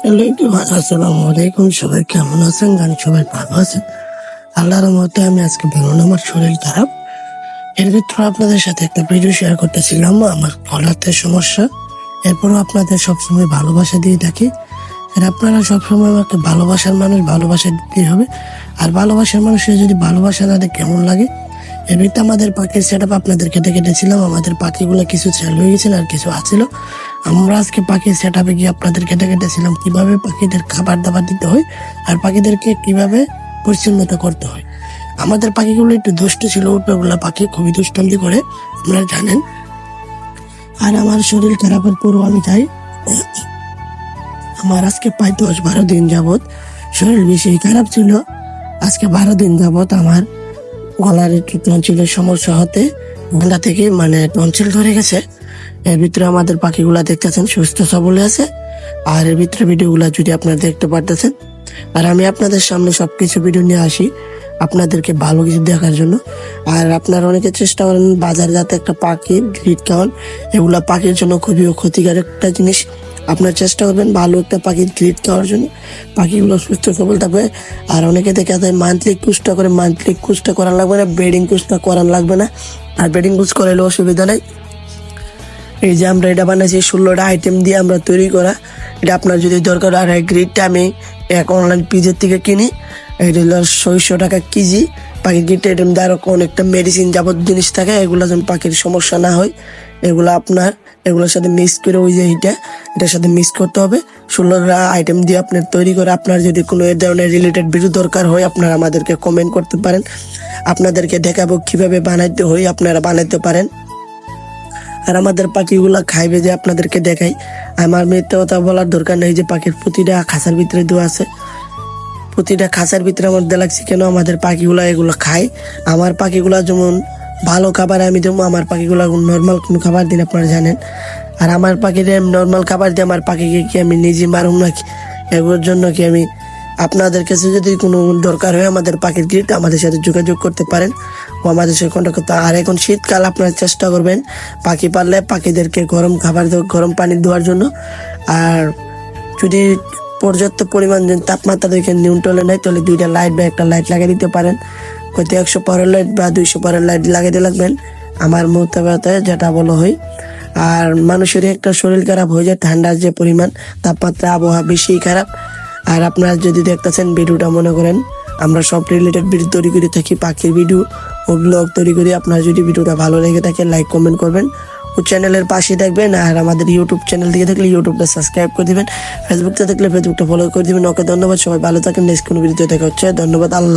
Hello everyone, আসসালামু আলাইকুম। সবাই কেমন আছেন? জানি সবাই ভালো আছেন। আল্লাহর রহমতে আমি আজকে ভালো না, আমার শরীর খারাপ। এর ভিতরে আপনাদের সাথে একটা ভিডিও শেয়ার করতেছিলাম, আমার গলাতে সমস্যা। এরপরও আপনাদের সবসময় ভালোবাসা দিয়ে থাকি। আর আপনারা সবসময় আমাকে ভালোবাসার মানুষ, ভালোবাসা দিতে হবে। আর ভালোবাসার মানুষের যদি ভালোবাসা না দেয় কেমন লাগে। এর ভিতরে আমাদের পাখির সেট আপ আপনাদেরকে দেখে দিয়েছিলাম। আমাদের পাখিগুলো কিছু সেল হয়ে গেছিল আর কিছু আছিল। আমরা আজকে পাখির সেট আপে গিয়ে আপনাদেরকে দেখে দিয়েছিলাম কিভাবে পাখিদের খাবার দাবার দিতে হয় আর পাখিদেরকে কিভাবে পরিচ্ছন্নতা করতে হয়। আমাদের পাখিগুলো একটু দুষ্ট ছিল, উল্টোগুলা পাখি খুবই দুষ্টান্তি করে, আপনারা জানেন। আর আমার শরীর খারাপের পরও আমি চাই, আমার আজকে প্রায় 10-12 দিন যাবত শরীর বেশি খারাপ ছিল। আজকে 12 দিন যাবত আমার গলার একটু টনসিলের সমস্যা হতে গলা থেকে টনসিল ধরে গেছে। এর ভিতরে আমাদের পাখিগুলা দেখতেছেন সুস্থ সবলে আছে। আর এর ভিতরে ভিডিওগুলা যদি আপনারা দেখতে পারতেছেন, আর আমি আপনাদের সামনে সবকিছু ভিডিও নিয়ে আসি আপনাদেরকে ভালো কিছু দেখার জন্য। আর আপনারা অনেকে চেষ্টা করেন বাজার যাতে একটা পাখির গ্রিড খাওয়ান, এগুলা পাখির জন্য খুবই ক্ষতিকারক একটা জিনিস। আপনার চেষ্টা করবেন ভালো একটা পাখির গ্রিড খাওয়ার জন্য, পাখিগুলো সুস্থ সবল থাকবে। আর অনেকে দেখা যায় মান্থলি কুচটা করে, মান্থলি কুচটা করান লাগবে না, ব্রিডিং কুচটা করান লাগবে না। আর ব্রিডিং কুচ করাইলে অসুবিধা নেই। এই যে আমরা এটা বানাইছি 16টা আইটেম দিয়ে আমরা তৈরি করা। এটা আপনার যদি দরকার, আর এই গ্রিডটা আমি এক অনলাইন পেজের থেকে কিনি। এটা হলো 600 টাকা কেজি। পাখির গ্রিডটা এটার মধ্যে আরো অনেকটা মেডিসিন যাবত জিনিস থাকে, এগুলো যেন পাখির সমস্যা না হয়। এগুলো আপনার এগুলোর সাথে মিক্স করে, ওই যে এটার সাথে মিক্স করতে হবে। 16টা আইটেম দিয়ে আপনার তৈরি করে। আপনার যদি কোনো এ ধরনের রিলেটেড ভিডিও দরকার হয়, আপনারা আমাদেরকে কমেন্ট করতে পারেন। আপনাদেরকে দেখাবো কিভাবে বানাইতে হয়, আপনারা বানাইতে পারেন। আর আমাদের পাখিগুলা খাইবে যে আপনাদেরকে দেখাই। আমার মিথ্যা কথা বলার দরকার নেই, যে পাখির প্রতিটা খাঁচার ভিতরে দেওয়া আছে। প্রতিটা খাঁচার ভিতরে আমার দেওয়া লাগছে কেন, আমাদের পাখিগুলা এগুলো খায়। আমার পাখিগুলা যেমন ভালো খাবার আমি দেবো, আমার পাখিগুলা নর্মাল কোনো খাবার দিন, আপনারা জানেন। আর আমার পাখির নর্মাল খাবার দিয়ে আমার পাখিকে কি আমি নিজে মারুম নাকি? এগুলোর জন্য কি আমি আপনাদের কাছে যদি কোনো দরকার হয় আমাদের পাখির গ্রিড, আমাদের সাথে যোগাযোগ করতে পারেন ও আমাদের সাথে কন্ট্যাক্ট করতে। আর এখন শীতকাল, আপনারা চেষ্টা করবেন পাখি পাললে পাখিদেরকে গরম খাবার গরম পানি দেওয়ার জন্য। আর যদি পর্যাপ্ত পরিমাণ তাপমাত্রা দেখে নিউট্রালে নেয়, তাহলে 2টা লাইট বা একটা লাইট লাগিয়ে দিতে পারেন। হয়তো 100 পাওয়ারের লাইট বা 200 পাওয়ারের লাইট লাগাইতে লাগবেন, আমার মোতাবেক যেটা বলা হয়। আর মানুষের একটা শরীর খারাপ হয়ে যায়, ঠান্ডার যে পরিমাণ তাপমাত্রা, আবহাওয়া বেশি খারাপ। আর আপনারা যদি দেখতেছেন ভিডিওটা, মনে করেন আমরা সব রিলেটেড ভিডিও তৈরি করে থাকি, পাখির ভিডিও ও ব্লগ তৈরি করি। আপনার যদি ভিডিওটা ভালো লেগে থাকে লাইক কমেন্ট করবেন ও চ্যানেলের পাশে থাকবেন। আর আমাদের ইউটিউব চ্যানেল থেকে থাকলে ইউটিউবটা সাবস্ক্রাইব করে দিবেন, ফেসবুকটা থাকলে ফেসবুকটা ফলো করে দিবেন। ওকে, ধন্যবাদ, সবাই ভালো থাকেন। নেক্সট কোনো ভিডিওতে দেখা হচ্ছে। ধন্যবাদ, আল্লাহ।